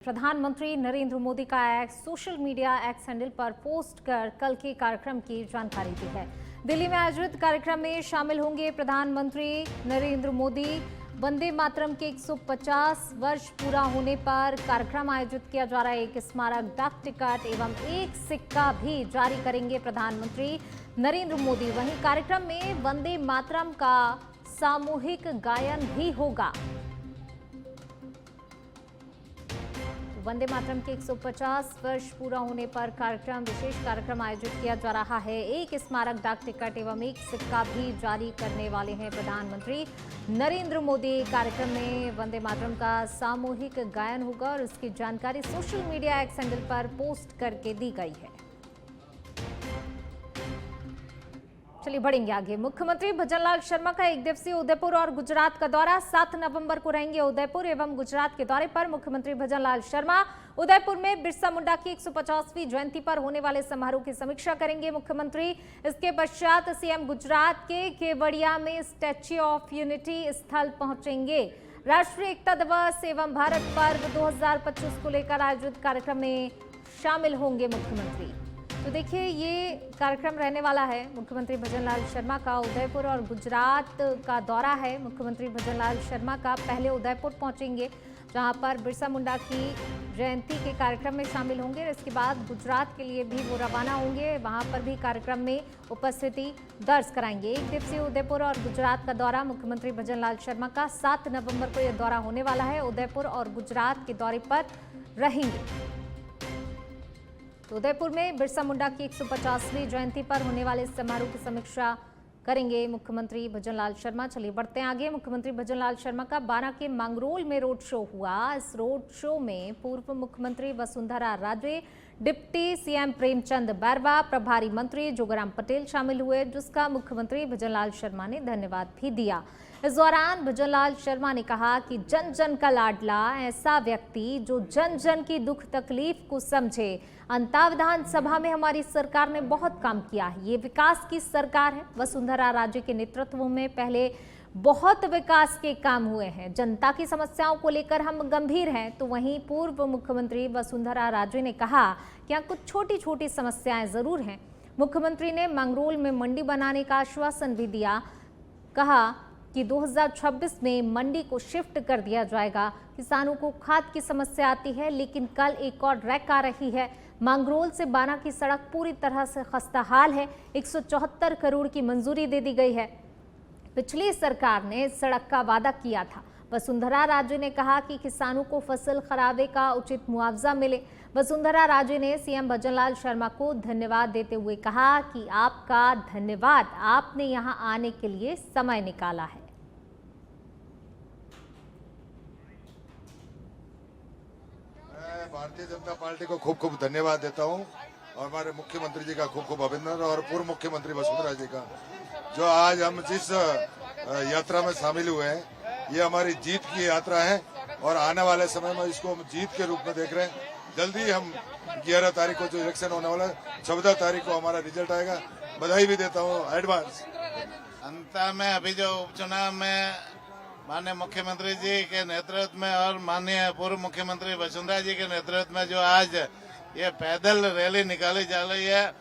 प्रधानमंत्री नरेंद्र मोदी का x social media x handle पर पोस्ट कर कल के कार्यक्रम की जानकारी दी है। दिल्ली में आयोजित कार्यक्रम में शामिल होंगे प्रधानमंत्री नरेंद्र मोदी। वंदे मातरम के 150 वर्ष पूरा होने पर कार्यक्रम आयोजित किया जा रहा है। एक स्मारक डाक टिकट एवं एक सिक्का भी जारी करेंगे प्रधानमंत्री नरेंद्र मोदी। वहीं कार्यक्रम में वंदे मातरम का सामूहिक गायन भी होगा। वंदे मातरम के 150 वर्ष पूरा होने पर विशेष कार्यक्रम आयोजित किया जा रहा है। एक स्मारक डाक टिकट एवं एक सिक्का भी जारी करने वाले हैं प्रधानमंत्री नरेंद्र मोदी। कार्यक्रम में वंदे मातरम का सामूहिक गायन होगा और इसकी जानकारी सोशल मीडिया एक्स हैंडल पर पोस्ट करके दी गई है। चलिए बढ़ेंगे आगे। मुख्यमंत्री भजनलाल शर्मा का एक दिवसीय उदयपुर और गुजरात का दौरा। 7 नवंबर को रहेंगे उदयपुर एवं गुजरात के दौरे पर मुख्यमंत्री भजनलाल शर्मा। उदयपुर में बिरसा मुंडा की 150वीं जयंती पर होने वाले समारोह की समीक्षा करेंगे मुख्यमंत्री। इसके पश्चात सीएम गुजरात के केवड़िया में स्टैच्यू ऑफ यूनिटी स्थल पहुंचेंगे। राष्ट्रीय एकता दिवस एवं भारत पर्व 2025 को लेकर आयोजित कार्यक्रम में शामिल होंगे मुख्यमंत्री। तो देखिए ये कार्यक्रम रहने वाला है मुख्यमंत्री भजनलाल शर्मा का। उदयपुर और गुजरात का दौरा है मुख्यमंत्री भजनलाल शर्मा का। पहले उदयपुर पहुंचेंगे जहां पर बिरसा मुंडा की जयंती के कार्यक्रम में शामिल होंगे। इसके बाद गुजरात के लिए भी वो रवाना होंगे। वहां पर भी कार्यक्रम में उपस्थिति दर्ज कराएंगे। एक दिवसीय उदयपुर और गुजरात का दौरा मुख्यमंत्री भजनलाल शर्मा का। 7 नवंबर को यह दौरा होने वाला है। उदयपुर और गुजरात के दौरे पर रहेंगे। तो उदयपुर में बिरसा मुंडा की 150वीं जयंती पर होने वाले समारोह की समीक्षा करेंगे मुख्यमंत्री भजनलाल शर्मा। चलिए बढ़ते हैं आगे। मुख्यमंत्री भजनलाल शर्मा का बारां के मंगरोल में रोड शो हुआ। इस रोड शो में पूर्व मुख्यमंत्री वसुंधरा राजे, डिप्टी सीएम प्रेमचंद बैरवा, प्रभारी मंत्री जोगाराम पटेल शामिल हुए, जिसका मुख्यमंत्री भजनलाल शर्मा ने धन्यवाद भी दिया। इस दौरान भजनलाल शर्मा ने कहा कि जन जन का लाडला ऐसा व्यक्ति जो जन जन की दुख तकलीफ को समझे। अंता विधानसभा में हमारी सरकार ने बहुत काम किया है। ये विकास की सरकार है। वसुंधरा राजे के नेतृत्व में पहले बहुत विकास के काम हुए हैं। जनता की समस्याओं को लेकर हम गंभीर हैं। तो वहीं पूर्व मुख्यमंत्री वसुंधरा राजे ने कहा कि यहाँ कुछ छोटी छोटी समस्याएं जरूर हैं। मुख्यमंत्री ने मंगरोल में मंडी बनाने का आश्वासन भी दिया। कहा कि 2026 में मंडी को शिफ्ट कर दिया जाएगा। किसानों को खाद की समस्या आती है, लेकिन कल एक और रैक आ रही है। मंगरोल से बारां की सड़क पूरी तरह से खस्ता हाल है। 174 करोड़ की मंजूरी दे दी गई है। पिछली सरकार ने सड़क का वादा किया था। वसुंधरा राजे ने कहा कि किसानों को फसल खराबे का उचित मुआवजा मिले। वसुंधरा राजे ने सीएम भजनलाल शर्मा को धन्यवाद देते हुए कहा कि आपका धन्यवाद, आपने यहां आने के लिए समय निकाला है। मैं भारतीय जनता पार्टी को खूब खूब धन्यवाद देता हूं और हमारे मुख्यमंत्री जी का खूब खूब अभिनंदन और पूर्व मुख्यमंत्री वसुंधरा जी का, जो आज हम जिस यात्रा में शामिल हुए हैं, ये हमारी जीत की यात्रा है और आने वाले समय में इसको हम जीत के रूप में देख रहे हैं। जल्दी हम 11 तारीख को जो इलेक्शन होने वाला है, 14 तारीख को हमारा रिजल्ट आएगा। बधाई भी देता हूँ एडवांस। अंत में अभी जो उपचुनाव में माननीय मुख्यमंत्री जी के नेतृत्व में और माननीय पूर्व मुख्यमंत्री वसुंधरा जी के नेतृत्व में जो आज ये पैदल रैली निकाली जा रही है,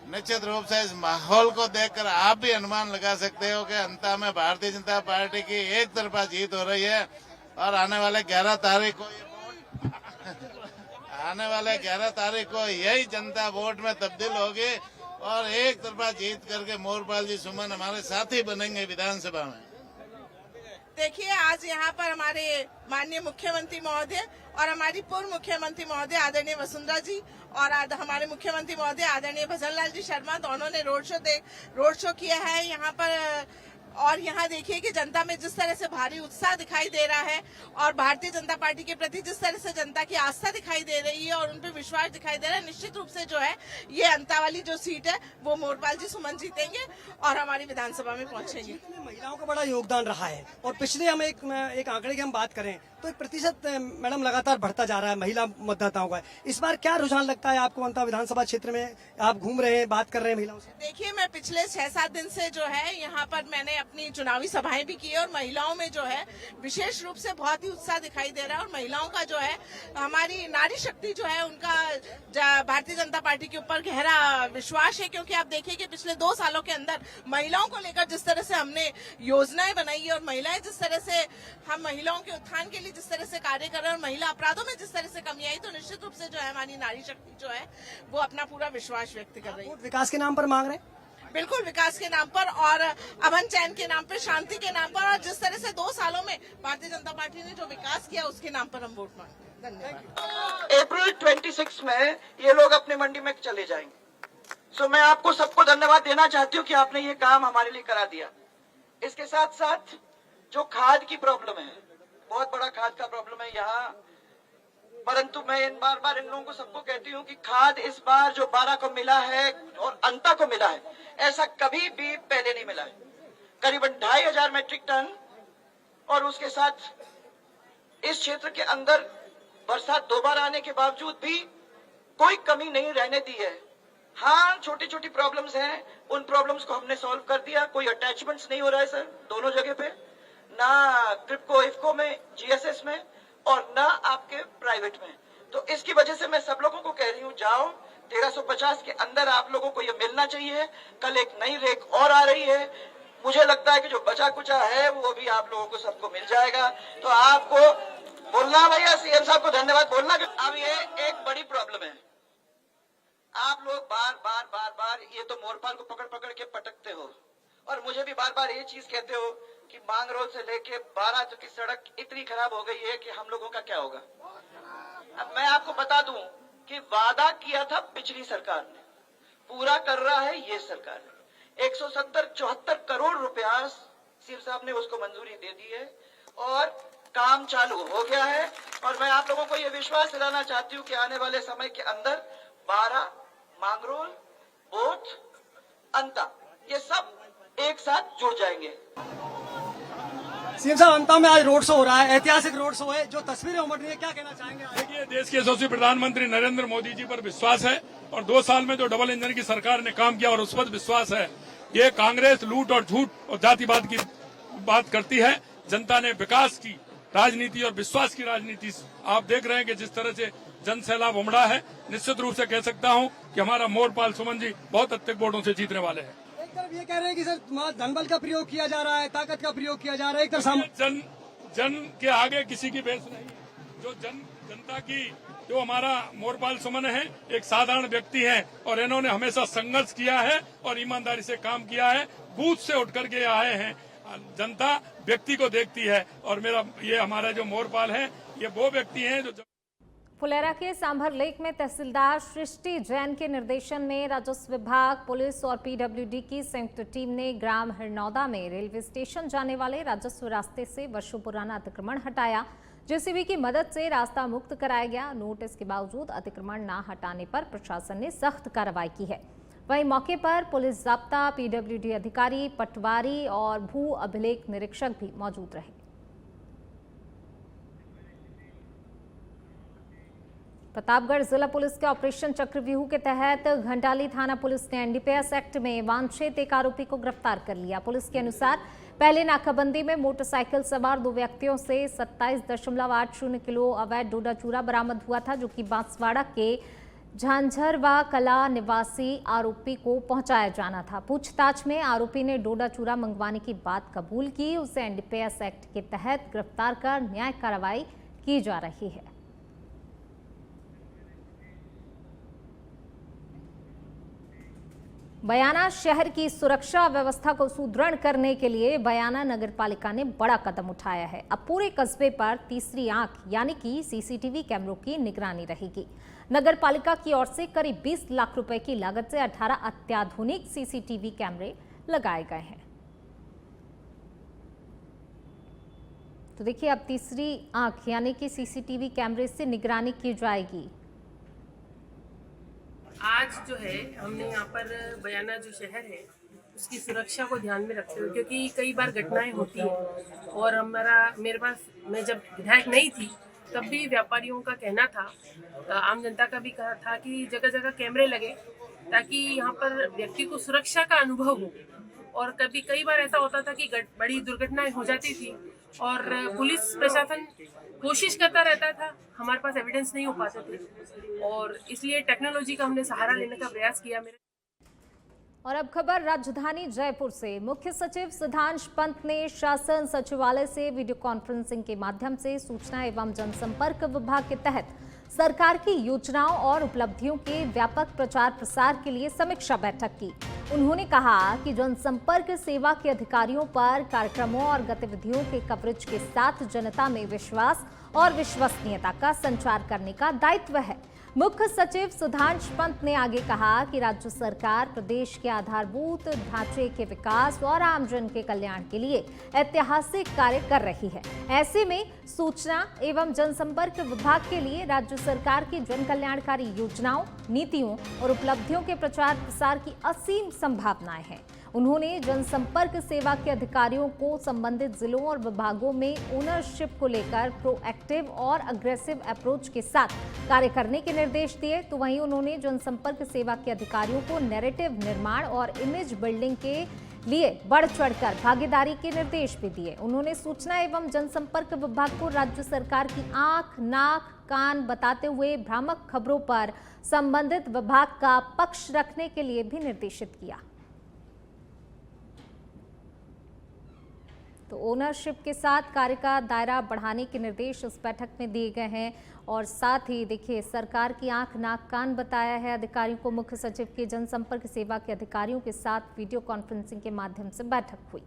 निश्चित रूप से इस माहौल को देखकर आप भी अनुमान लगा सकते हो कि अंत में भारतीय जनता पार्टी की एक तरफा जीत हो रही है और आने वाले 11 तारीख को यही जनता वोट में तब्दील होगी और एक तरफा जीत करके मोरपाल जी सुमन हमारे साथी बनेंगे विधानसभा में। देखिए, आज यहाँ पर हमारे माननीय मुख्यमंत्री महोदय और हमारी पूर्व मुख्यमंत्री महोदय आदरणीय वसुंधरा जी और हमारे मुख्यमंत्री महोदय आदरणीय भजनलाल जी शर्मा दोनों ने रोड शो किया है यहाँ पर। और यहाँ देखिए कि जनता में जिस तरह से भारी उत्साह दिखाई दे रहा है और भारतीय जनता पार्टी के प्रति जिस तरह से जनता की आस्था दिखाई दे रही है और उन पर विश्वास दिखाई दे रहा है, निश्चित रूप से जो है ये अंता वाली जो सीट है वो मोरपाल जी सुमन जीतेंगे और हमारी विधानसभा में पहुंचेंगे। महिलाओं का बड़ा योगदान रहा है और पिछले हम एक आंकड़े की हम बात करें तो एक प्रतिशत मैडम लगातार बढ़ता जा रहा है महिला मतदाताओं का। इस बार क्या रुझान लगता है आपको अंता विधानसभा क्षेत्र में? आप घूम रहे हैं, बात कर रहे हैं महिलाओं से। देखिए, मैं पिछले 6-7 दिन से जो है यहाँ पर मैंने अपनी चुनावी सभाएं भी की और महिलाओं में जो है विशेष रूप से बहुत ही उत्साह दिखाई दे रहा है। और महिलाओं का जो है, हमारी नारी शक्ति जो है, उनका भारतीय जनता पार्टी के ऊपर गहरा विश्वास है। क्योंकि आप देखिए कि पिछले 2 सालों के अंदर महिलाओं को लेकर जिस तरह से हमने योजनाएं बनाई है और महिलाएं जिस तरह से, हम महिलाओं के उत्थान के लिए जिस तरह से कार्य कर रहे हैं और महिला अपराधों में जिस तरह से कमी आई, तो निश्चित रूप से जो है हमारी नारी शक्ति जो है वो अपना पूरा विश्वास व्यक्त कर रही है। वोट विकास के नाम पर मांग रहे हैं? बिल्कुल, विकास के नाम पर और अमन चैन के नाम पर, शांति के नाम पर, और जिस तरह से 2 सालों में भारतीय जनता पार्टी ने जो विकास किया उसके नाम पर हम वोट मांगते हैं। धन्यवाद। अप्रैल 26 में ये लोग अपने मंडी में चले जाएंगे। सो मैं आपको सबको धन्यवाद देना चाहती हूँ कि आपने ये काम हमारे लिए करा दिया। इसके साथ साथ जो खाद की प्रॉब्लम है, बहुत बड़ा खाद का प्रॉब्लम है यहाँ, परंतु मैं बार बार इन लोगों को सबको कहती हूँ कि खाद इस बार जो 12 को मिला है और अंता को मिला है, ऐसा कभी भी पहले नहीं मिला है। करीबन 2500 मैट्रिक टन, और उसके साथ इस क्षेत्र के अंदर बरसात 2 बार आने के बावजूद भी कोई कमी नहीं रहने दी है। हाँ, छोटी छोटी प्रॉब्लम्स हैं, उन प्रॉब्लम्स को हमने सॉल्व कर दिया। कोई अटैचमेंट्स नहीं हो रहा है सर, दोनों जगह पे, ना क्रिप्को इफको में, जीएसएस में, और ना आपके प्राइवेट में। तो इसकी वजह से मैं सब लोगों को कह रही हूँ, जाओ 1350 के अंदर आप लोगों को ये मिलना चाहिए। कल एक नई रेक और आ रही है, मुझे लगता है कि जो बचा कुचा है वो भी आप लोगों को सबको मिल जाएगा। तो आपको बोलना भैया, सीएम साहब को धन्यवाद बोलना। अब ये एक बड़ी प्रॉब्लम है, आप लोग बार बार ये तो मोरपाल को पकड़ पकड़ के पटकते हो, और मुझे भी बार बार ये चीज कहते हो कि मांगरोल से लेके 12 तक की सड़क इतनी खराब हो गई है कि हम लोगों का क्या होगा। अब मैं आपको बता दूं कि वादा किया था पिछली सरकार ने, पूरा कर रहा है ये सरकार। 170-74 करोड़ रुपया सीएम साहब ने उसको मंजूरी दे दी है और काम चालू हो गया है। और मैं आप लोगों को ये विश्वास दिलाना चाहती हूँ कि आने वाले समय के अंदर 12, मांगरोल, बोथ, अंता, ये सब एक साथ जुड़ जाएंगे। सीएम साहब, अंता में आज रोड शो हो रहा है, ऐतिहासिक रोड शो है, जो तस्वीरें उमड़ रही है, क्या कहना चाहेंगे? देखिए, देश के यशस्वी प्रधानमंत्री नरेंद्र मोदी जी पर विश्वास है और 2 साल में जो डबल इंजन की सरकार ने काम किया और उस पर विश्वास है। ये कांग्रेस लूट और झूठ और जातिवाद की बात करती है, जनता ने विकास की राजनीति और विश्वास की राजनीति आप देख रहे हैं कि जिस तरह से जन सैलाब उमड़ा है। निश्चित रूप से कह सकता हूं कि हमारा मोरपाल सुमन जी बहुत अधिक वोटों से जीतने वाले हैं। एक तरफ ये कह रहे हैं कि सर धनबल का प्रयोग किया जा रहा है, ताकत का प्रयोग किया जा रहा है, एक तरफ जन के आगे किसी की बहस नहीं है। जो जनता की, जो हमारा मोरपाल सुमन है, एक साधारण व्यक्ति है और इन्होंने हमेशा संघर्ष किया है और ईमानदारी से काम किया है। बूथ से उठ करके आए हैं, जनता व्यक्ति को देखती है और ये हमारा जो मोरपाल है, ये वो व्यक्ति हैं जो फुलेरा के सांभर लेक में तहसीलदार सृष्टि जैन के निर्देशन में राजस्व विभाग, पुलिस और पीडब्ल्यूडी की संयुक्त टीम ने ग्राम हिरनौदा में रेलवे स्टेशन जाने वाले राजस्व रास्ते से वर्षों पुराना अतिक्रमण हटाया। जेसीबी की मदद से रास्ता मुक्त कराया गया। नोटिस के बावजूद अतिक्रमण न हटाने पर प्रशासन ने सख्त कार्रवाई की है। वहीं मौके पर पुलिस जाब्ता, पीडब्ल्यूडी अधिकारी, पटवारी और भू अभिलेख निरीक्षक भी मौजूद रहे। प्रतापगढ़ जिला पुलिस के ऑपरेशन चक्रव्यूह के तहत घंटाली थाना पुलिस ने एनडीपीएस एक्ट में वांछित एक आरोपी को गिरफ्तार कर लिया। पुलिस के अनुसार पहले नाकाबंदी में मोटरसाइकिल सवार 2 व्यक्तियों से 27.80 किलो अवैध डोडा चूरा बरामद हुआ था, जो कि बांसवाड़ा के झांझरवा कला निवासी आरोपी को पहुंचाया जाना था। पूछताछ में आरोपी ने डोडा चूरा मंगवाने की बात कबूल की। उसे एनडीपीएस एक्ट के तहत गिरफ्तार कर न्यायिक कार्रवाई की जा रही है। बयाना शहर की सुरक्षा व्यवस्था को सुदृढ़ करने के लिए बयाना नगरपालिका ने बड़ा कदम उठाया है। अब पूरे कस्बे पर तीसरी आंख यानी कि सीसीटीवी कैमरों की निगरानी रहेगी। नगरपालिका की ओर से करीब 20 लाख रुपए की लागत से 18 अत्याधुनिक सीसीटीवी कैमरे लगाए गए हैं। तो देखिए, अब तीसरी आंख यानी कि सीसीटीवी कैमरे से निगरानी की जाएगी। आज जो है हमने यहाँ पर बयाना जो शहर है उसकी सुरक्षा को ध्यान में रखते हुए, क्योंकि कई बार घटनाएं होती हैं और मेरे पास, मैं जब विधायक नहीं थी तब भी व्यापारियों का कहना था, आम जनता का भी कहा था कि जगह जगह कैमरे लगे ताकि यहाँ पर व्यक्ति को सुरक्षा का अनुभव हो। और कई बार ऐसा होता था कि बड़ी दुर्घटनाएं हो जाती थी और पुलिस प्रशासन कोशिश करता रहता था, हमारे पास एविडेंस नहीं हो पाते थे और इसलिए टेक्नोलॉजी का हमने सहारा लेने का प्रयास किया। और अब खबर राजधानी जयपुर से। मुख्य सचिव सुधांश पंत ने शासन सचिवालय से वीडियो कॉन्फ्रेंसिंग के माध्यम से सूचना एवं जनसंपर्क विभाग के तहत सरकार की योजनाओं और उपलब्धियों के व्यापक प्रचार प्रसार के लिए समीक्षा बैठक की। उन्होंने कहा कि जनसंपर्क सेवा के अधिकारियों पर कार्यक्रमों और गतिविधियों के कवरेज के साथ जनता में विश्वास और विश्वसनीयता का संचार करने का दायित्व है। मुख्य सचिव सुधांश पंत ने आगे कहा कि राज्य सरकार प्रदेश के आधारभूत ढांचे के विकास और आमजन के कल्याण के लिए ऐतिहासिक कार्य कर रही है। ऐसे में सूचना एवं जनसंपर्क विभाग के लिए राज्य सरकार की जन कल्याणकारी योजनाओं, नीतियों और उपलब्धियों के प्रचार प्रसार की असीम संभावनाएं हैं। उन्होंने जनसंपर्क सेवा के अधिकारियों को संबंधित जिलों और विभागों में ओनरशिप को लेकर प्रोएक्टिव और अग्रेसिव अप्रोच के साथ कार्य करने के निर्देश दिए। तो वहीं उन्होंने जनसंपर्क सेवा के अधिकारियों को नैरेटिव निर्माण और इमेज बिल्डिंग के लिए बढ़ चढ़कर भागीदारी के निर्देश भी दिए। उन्होंने सूचना एवं जनसंपर्क विभाग को राज्य सरकार की आंख, नाक, कान बताते हुए भ्रामक खबरों पर संबंधित विभाग का पक्ष रखने के लिए भी निर्देशित किया। तो ओनरशिप के साथ कार्य का दायरा बढ़ाने के निर्देश इस बैठक में दिए गए हैं और साथ ही देखिए सरकार की आंख, नाक, कान बताया है अधिकारियों को। मुख्य सचिव के जनसंपर्क सेवा के अधिकारियों के साथ वीडियो कॉन्फ्रेंसिंग के माध्यम से बैठक हुई।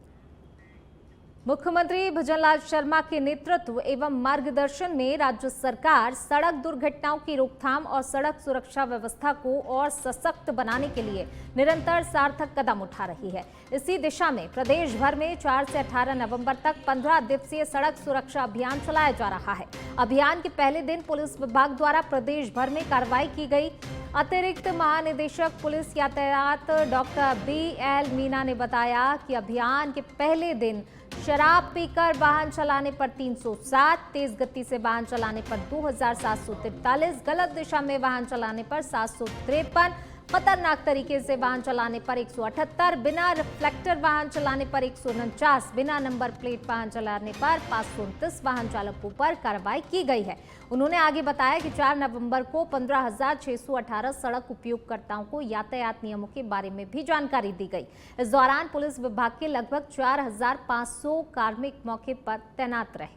मुख्यमंत्री भजनलाल शर्मा के नेतृत्व एवं मार्गदर्शन में राज्य सरकार सड़क दुर्घटनाओं की रोकथाम और सड़क सुरक्षा व्यवस्था को और सशक्त बनाने के लिए निरंतर सार्थक कदम उठा रही है। इसी दिशा में प्रदेश भर में 4 से 18 नवंबर तक 15 दिवसीय सड़क सुरक्षा अभियान चलाया जा रहा है। अभियान के पहले दिन पुलिस विभाग द्वारा प्रदेश भर में कार्रवाई की गई। अतिरिक्त महानिदेशक पुलिस यातायात डॉक्टर BL मीना ने बताया कि अभियान के पहले दिन शराब पीकर वाहन चलाने पर 307, तेज गति से वाहन चलाने पर 2743, गलत दिशा में वाहन चलाने पर 753, खतरनाक तरीके से वाहन चलाने पर 178, बिना रिफ्लेक्टर वाहन चलाने पर 149, बिना नंबर प्लेट वाहन चलाने पर 529 वाहन चालकों पर कार्रवाई की गई है। उन्होंने आगे बताया कि 4 नवंबर को 15,618 सड़क उपयोगकर्ताओं को यातायात नियमों के बारे में भी जानकारी दी गई। इस दौरान पुलिस विभाग के लगभग 4,500 कार्मिक मौके पर तैनात रहे।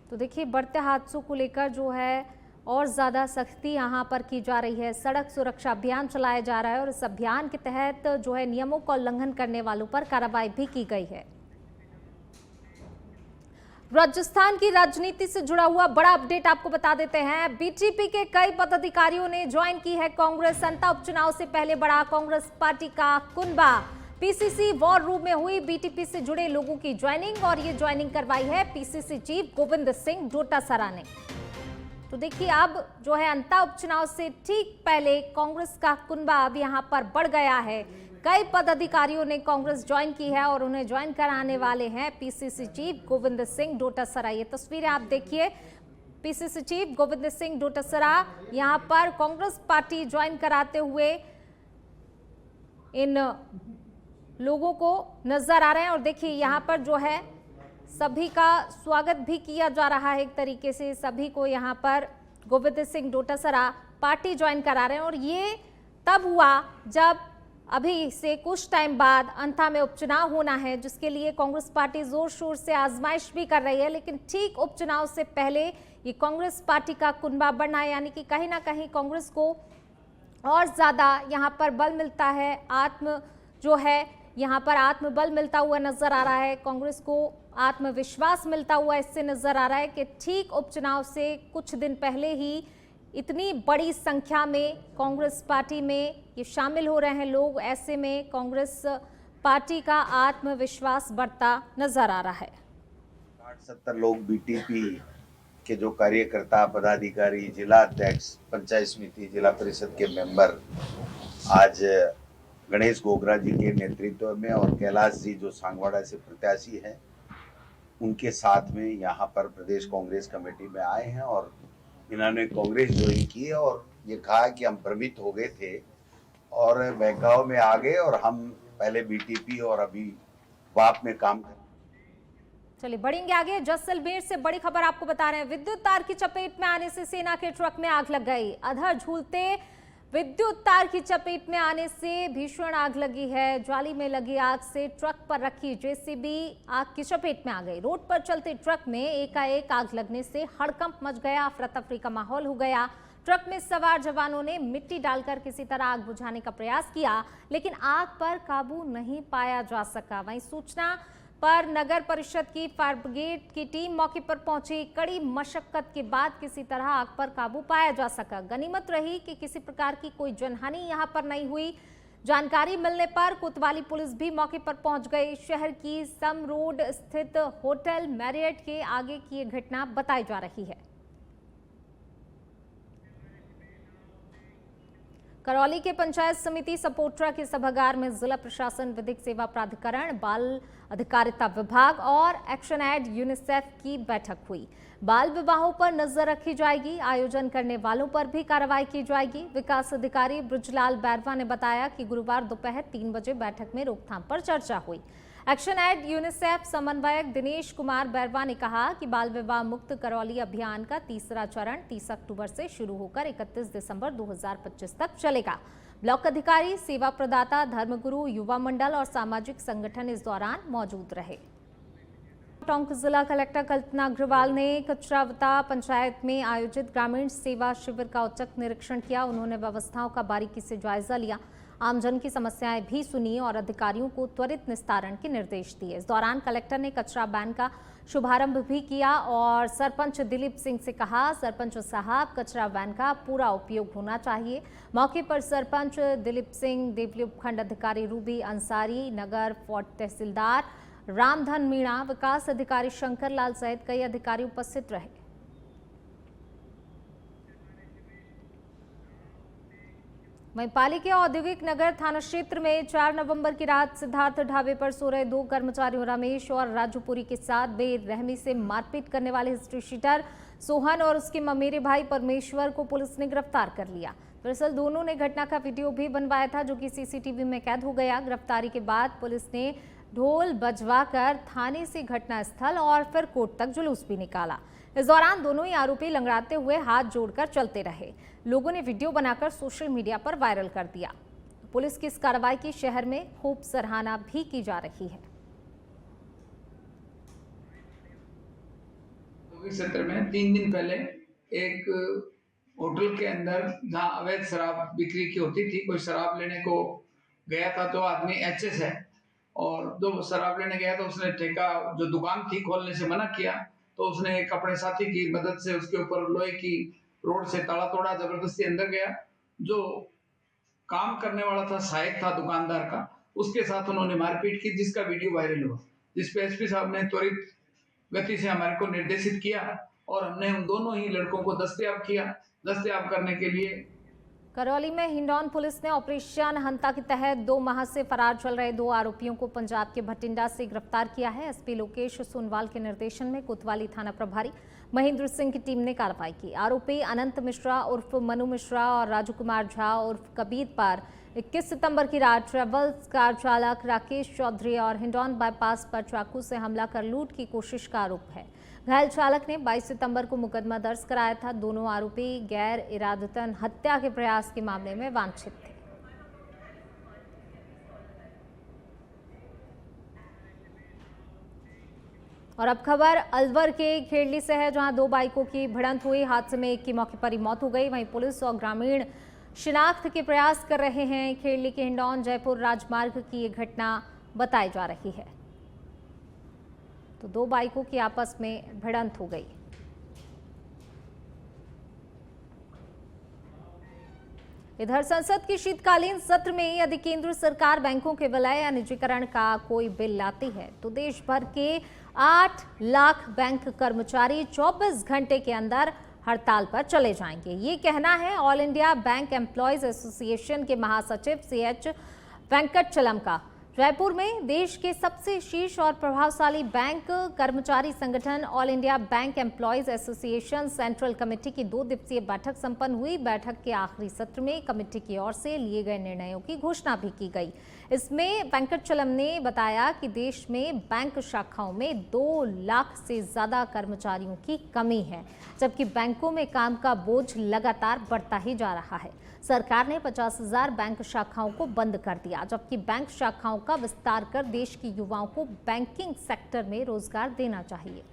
तो देखिए बढ़ते हादसों को लेकर जो है और ज़्यादा सख्ती यहाँ पर की जा रही है। सड़क सुरक्षा अभियान चलाया जा रहा है और इस अभियान के तहत जो है नियमों का उल्लंघन करने वालों पर कार्रवाई भी की गई है। राजस्थान की राजनीति से जुड़ा हुआ बड़ा अपडेट आपको बता देते हैं। बीटीपी के कई पदाधिकारियों ने ज्वाइन की है कांग्रेस। संता उपचुनाव से पहले बढ़ा कांग्रेस पार्टी का कुनबा। पीसीसी वॉर रूम में हुई बीटीपी से जुड़े लोगों की ज्वाइनिंग और ये ज्वाइनिंग करवाई है पीसीसी चीफ गोविंद सिंह डोटासरा ने। तो देखिए अब जो है अंता उपचुनाव से ठीक पहले कांग्रेस का कुनबा अब यहाँ पर बढ़ गया है। कई पदाधिकारियों ने कांग्रेस ज्वाइन की है और उन्हें ज्वाइन कराने वाले हैं पीसीसी चीफ गोविंद सिंह डोटासरा। ये तस्वीरें आप देखिए, पीसीसी चीफ गोविंद सिंह डोटासरा यहाँ पर कांग्रेस पार्टी ज्वाइन कराते हुए इन लोगों को नजर आ रहे हैं। और देखिए यहाँ पर जो है सभी का स्वागत भी किया जा रहा है। एक तरीके से सभी को यहाँ पर गोविंद सिंह डोटासरा पार्टी ज्वाइन करा रहे हैं और ये तब हुआ जब अभी से कुछ टाइम बाद अंता में उपचुनाव होना है, जिसके लिए कांग्रेस पार्टी जोर शोर से आजमाइश भी कर रही है। लेकिन ठीक उपचुनाव से पहले ये कांग्रेस पार्टी का कुनबा बढ़ना है, यानी कि कहीं ना कहीं कांग्रेस को और ज्यादा यहाँ पर बल मिलता है। यहाँ पर आत्मबल मिलता हुआ नजर आ रहा है। कांग्रेस को आत्मविश्वास मिलता हुआ इससे नजर आ रहा है कि ठीक उपचुनाव से कुछ दिन पहले ही इतनी बड़ी संख्या में कांग्रेस पार्टी में ये शामिल हो रहे हैं लोग। ऐसे में कांग्रेस पार्टी का आत्मविश्वास बढ़ता नजर आ रहा है। 60-70 लोग बीटीपी के जो कार्यकर्ता, पदाधिकारी, जिला अध्यक्ष, पंचायत समिति, जिला परिषद के मेंबर आज गणेश गोगरा जी के नेतृत्व में और कैलाश जी जो सांगवाड़ा से प्रत्याशी हैं उनके साथ में यहाँ पर प्रदेश कांग्रेस कमेटी में आए हैं और इन्होंने कांग्रेस ज्वाइन की है और ये कहा कि हम भ्रमित हो गए थे और बहकाव में आ गए और हम पहले बीटीपी और अभी वाप में काम कर। चलिए बढ़ेंगे आगे। जैसलमेर से बड़ी खबर आपको बता रहे हैं। विद्युत तार की चपेट में आने से सेना के ट्रक में आग लग गई। अधर झूलते विद्युत तार की चपेट में आने से भीषण आग लगी है। ज्वाली में लगी आग से ट्रक पर रखी जेसीबी आग की चपेट में आ गई। रोड पर चलते ट्रक में एकाएक आग लगने से हड़कंप मच गया, अफरा तफरी का माहौल हो गया। ट्रक में सवार जवानों ने मिट्टी डालकर किसी तरह आग बुझाने का प्रयास किया, लेकिन आग पर काबू नहीं पाया जा सका। वहीं सूचना पर नगर परिषद की फायर ब्रिगेड की टीम मौके पर पहुंची। कड़ी मशक्कत के बाद किसी तरह आग पर काबू पाया जा सका। गनीमत रही कि किसी प्रकार की कोई जनहानि यहां पर नहीं हुई। जानकारी मिलने पर कोतवाली पुलिस भी मौके पर पहुंच गई। शहर की सम रोड स्थित होटल मैरियट के आगे की ये घटना बताई जा रही है। करौली के पंचायत समिति सपोट्रा के सभागार में जिला प्रशासन, विधिक सेवा प्राधिकरण, बाल अधिकारिता विभाग और एक्शन एड यूनिसेफ की बैठक हुई। बाल विवाहों पर नजर रखी जाएगी, आयोजन करने वालों पर भी कार्रवाई की जाएगी। विकास अधिकारी ब्रजलाल बैरवा ने बताया कि गुरुवार दोपहर 3 बजे बैठक में रोकथाम पर चर्चा हुई। एक्शन एड यूनिसेफ समन्वयक दिनेश कुमार बैरवा ने कहा कि बाल विवाह मुक्त करौली अभियान का तीसरा चरण 30 अक्टूबर से शुरू होकर 31 दिसंबर 2025 तक चलेगा। ब्लॉक अधिकारी, सेवा प्रदाता, धर्मगुरु, युवा मंडल और सामाजिक संगठन इस दौरान मौजूद रहे। टोंक जिला कलेक्टर कल्पना अग्रवाल ने कचरावता पंचायत में आयोजित ग्रामीण सेवा शिविर का औचक निरीक्षण किया। उन्होंने व्यवस्थाओं का बारीकी से जायजा लिया, आमजन की समस्याएं भी सुनी और अधिकारियों को त्वरित निस्तारण के निर्देश दिए। इस दौरान कलेक्टर ने कचरा बैन का शुभारंभ भी किया और सरपंच दिलीप सिंह से कहा, सरपंच साहब कचरा वैन का पूरा उपयोग होना चाहिए। मौके पर सरपंच दिलीप सिंह, देवली उपखंड अधिकारी रूबी अंसारी, नगर फोर्ट तहसीलदार रामधन मीणा, विकास अधिकारी शंकर लाल सहित कई अधिकारी उपस्थित रहे। वहीं पाली के औद्योगिक नगर थाना क्षेत्र में 4 नवंबर की रात सिद्धार्थ ढाबे पर सो रहे 2 कर्मचारियों रमेश और राजूपुरी के साथ बेरहमी से मारपीट करने वाले हिस्ट्री शीटर सोहन और उसके ममेरे भाई परमेश्वर को पुलिस ने गिरफ्तार कर लिया। दरअसल दोनों ने घटना का वीडियो भी बनवाया था, जो कि सीसीटीवी में कैद हो गया। गिरफ्तारी के बाद पुलिस ने ढोल बजवाकर थाने से घटना स्थल और फिर कोर्ट तक जुलूस भी निकाला। इस दौरान दोनों ही आरोपी लंगड़ाते हुए हाथ जोड़कर चलते रहे। लोगों ने वीडियो बनाकर सोशल मीडिया पर वायरल कर दिया। पुलिस की इस कार्रवाई की शहर में खूब सराहना भी की जा रही है। क्षेत्र में 3 दिन पहले एक होटल के अंदर जहां अवैध शराब बिक्री की होती थी, कोई शराब लेने को गया था। तो आदमी एचएस है और जो शराब लेने गया तो उसने ठेका जो दुकान थी खोलने से मना किया। तो उसने एक अपने साथी की मदद से उसके ऊपर लोहे की रोड से ताला तोड़ा, जबरदस्ती अंदर गया। जो काम करने वाला था, सहायक था दुकानदार का, उसके साथ उन्होंने मारपीट की, जिसका वीडियो वायरल हुआ। जिसपे एसपी साहब ने त्वरित गति से हमारे को निर्देशित किया और हमने उन दोनों ही लड़कों को दस्तयाब किया। दस्तयाब करने के लिए करौली में हिंडौन पुलिस ने ऑपरेशन हंता के तहत 2 माह से फरार चल रहे 2 आरोपियों को पंजाब के भटिंडा से गिरफ्तार किया है। एसपी लोकेश सोनवाल के निर्देशन में कोतवाली थाना प्रभारी महेंद्र सिंह की टीम ने कार्रवाई की। आरोपी अनंत मिश्रा उर्फ मनु मिश्रा और राजू कुमार झा उर्फ कबीर पर 21 सितंबर की रात ट्रेवल्स कार चालक राकेश चौधरी और हिंडौन बाईपास पर चाकू से हमला कर लूट की कोशिश का आरोप है। घायल चालक ने 22 सितंबर को मुकदमा दर्ज कराया था। दोनों आरोपी गैर इरादतन हत्या के प्रयास के मामले में वांछित थे। और अब खबर अलवर के खेड़ली से है, जहां 2 बाइकों की भिड़ंत हुई। हादसे में एक की मौके पर ही मौत हो गई। वहीं पुलिस और ग्रामीण शिनाख्त के प्रयास कर रहे हैं। खेड़ली के हिंडौन जयपुर राजमार्ग की ये घटना बताई जा रही है। तो 2 बाइकों की आपस में भिड़ंत हो गई। इधर संसद के शीतकालीन सत्र में यदि केंद्र सरकार बैंकों के विलय या निजीकरण का कोई बिल लाती है तो देश भर के 8 लाख बैंक कर्मचारी 24 घंटे के अंदर हड़ताल पर चले जाएंगे। ये कहना है all India bank employees association के महासचिव CH वेंकटचलम का। जयपुर में देश के सबसे शीर्ष और प्रभावशाली बैंक कर्मचारी संगठन all India bank employees association central committee की 2 दिवसीय बैठक संपन्न हुई। बैठक के आखिरी सत्र में कमेटी की ओर से लिए गए निर्णयों की घोषणा भी की गई। इसमें वेंकटचलम ने बताया कि देश में बैंक शाखाओं में 2 लाख से ज्यादा कर्मचारियों की कमी है, जबकि बैंकों में काम का बोझ लगातार बढ़ता ही जा रहा है। सरकार ने 50,000 बैंक शाखाओं को बंद कर दिया, जबकि बैंक शाखाओं का विस्तार कर देश के युवाओं को बैंकिंग सेक्टर में रोजगार देना चाहिए।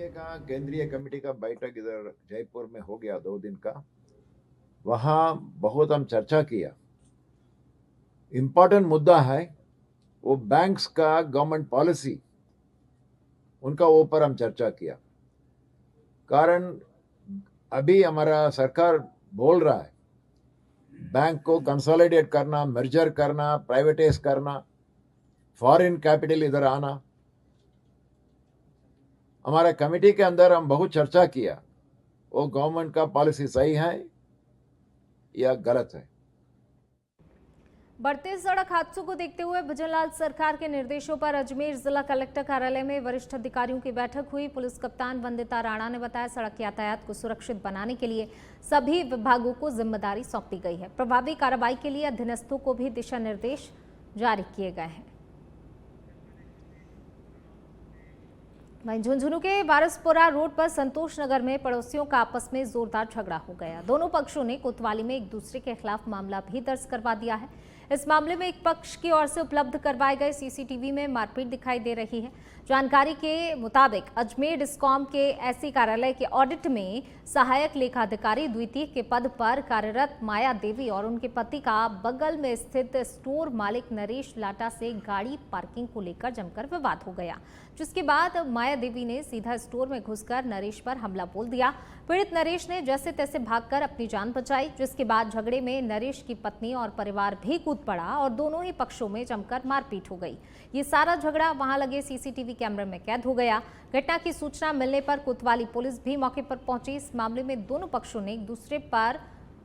का केंद्रीय कमेटी का बैठक इधर जयपुर में हो गया 2 दिन का। वहां बहुत हम चर्चा किया। इम्पोर्टेंट मुद्दा है वो बैंक्स का गवर्नमेंट पॉलिसी, उनका ऊपर हम चर्चा किया। कारण अभी हमारा सरकार बोल रहा है बैंक को कंसोलिडेट करना, मर्जर करना, प्राइवेटाइज करना, फॉरेन कैपिटल इधर आना। हमारे कमेटी के अंदर हम बहुत चर्चा किया वो गवर्नमेंट का पॉलिसी सही है या गलत है। बढ़ते सड़क हादसों को देखते हुए भजनलाल सरकार के निर्देशों पर अजमेर जिला कलेक्टर कार्यालय में वरिष्ठ अधिकारियों की बैठक हुई। पुलिस कप्तान वंदिता राणा ने बताया सड़क यातायात को सुरक्षित बनाने के लिए सभी विभागों को जिम्मेदारी सौंपी गई है। प्रभावी कार्रवाई के लिए अधीनस्थों को भी दिशा निर्देश जारी किए गए हैं। वहीं झुंझुनू के वारसपुरा रोड पर संतोष नगर में पड़ोसियों का आपस में जोरदार झगड़ा हो गया। दोनों पक्षों ने कोतवाली में एक दूसरे के खिलाफ मामला भी दर्ज करवा दिया है। इस मामले में एक पक्ष की ओर से उपलब्ध करवाए गए CCTV में मारपीट दिखाई दे रही है। जानकारी के मुताबिक अजमेर डिस्कॉम के एससी कार्यालय के ऑडिट में सहायक लेखाधिकारी द्वितीय के पद पर कार्यरत माया देवी और उनके पति का बगल में स्थित स्टोर मालिक नरेश लाटा से गाड़ी पार्किंग को लेकर जमकर विवाद हो गया, जिसके बाद माया देवी ने सीधा स्टोर में घुसकर नरेश पर हमला बोल दिया। पीड़ित नरेश ने जैसे तैसे भागकर अपनी जान बचाई, जिसके बाद झगड़े में नरेश की पत्नी और परिवार भी कूद पड़ा और दोनों ही पक्षों में जमकर मारपीट हो गई। ये सारा झगड़ा वहां लगे CCTV कैमरे में कैद हो गया। घटना की सूचना मिलने पर कोतवाली पुलिस भी मौके पर पहुंची। इस मामले में दोनों पक्षों ने एक दूसरे पर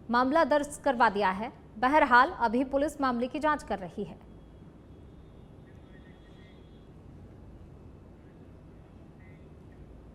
मामला दर्ज करवा दिया है। बहरहाल अभी पुलिस मामले की जांच कर रही है।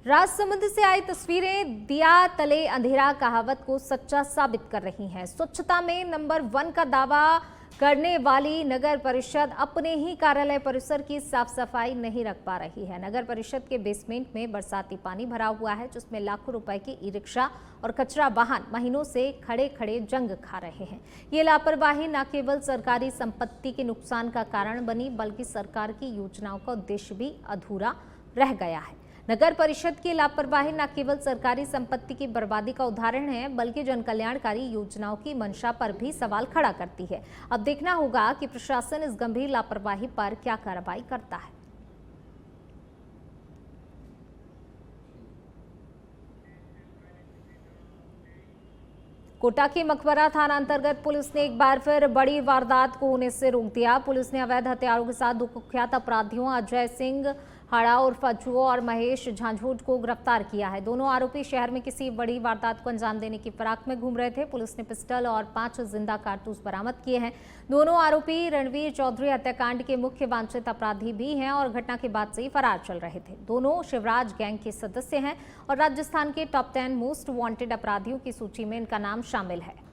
राजसमंद से आई तस्वीरें दिया तले अंधेरा कहावत को सच्चा साबित कर रही हैं। स्वच्छता में नंबर 1 का दावा करने वाली नगर परिषद अपने ही कार्यालय परिसर की साफ सफाई नहीं रख पा रही है। नगर परिषद के बेसमेंट में बरसाती पानी भरा हुआ है, जिसमें लाखों रुपए के ई-रिक्शा और कचरा वाहन महीनों से खड़े खड़े जंग खा रहे हैं। ये लापरवाही न केवल सरकारी संपत्ति के नुकसान का कारण बनी, बल्कि सरकार की योजनाओं का उद्देश्य भी अधूरा रह गया है। नगर परिषद की लापरवाही न केवल सरकारी संपत्ति की बर्बादी का उदाहरण है, बल्कि जनकल्याणकारी योजनाओं की मंशा पर भी सवाल खड़ा करती है। अब देखना होगा कि प्रशासन इस गंभीर लापरवाही पर क्या कार्रवाई करता है। कोटा के मकबरा थाना अंतर्गत पुलिस ने एक बार फिर बड़ी वारदात को होने से रोक दिया। पुलिस ने अवैध हथियारों के साथ 2 कुख्यात अपराधियों अजय सिंह हाड़ा उर्फ अज्जुओ और महेश झांझोट को गिरफ्तार किया है। दोनों आरोपी शहर में किसी बड़ी वारदात को अंजाम देने की फिराक में घूम रहे थे। पुलिस ने पिस्टल और 5 जिंदा कारतूस बरामद किए हैं। दोनों आरोपी रणवीर चौधरी हत्याकांड के मुख्य वांछित अपराधी भी हैं और घटना के बाद से ही फरार चल रहे थे। दोनों शिवराज गैंग के सदस्य हैं और राजस्थान के टॉप 10 मोस्ट वांटेड अपराधियों की सूची में इनका नाम शामिल है।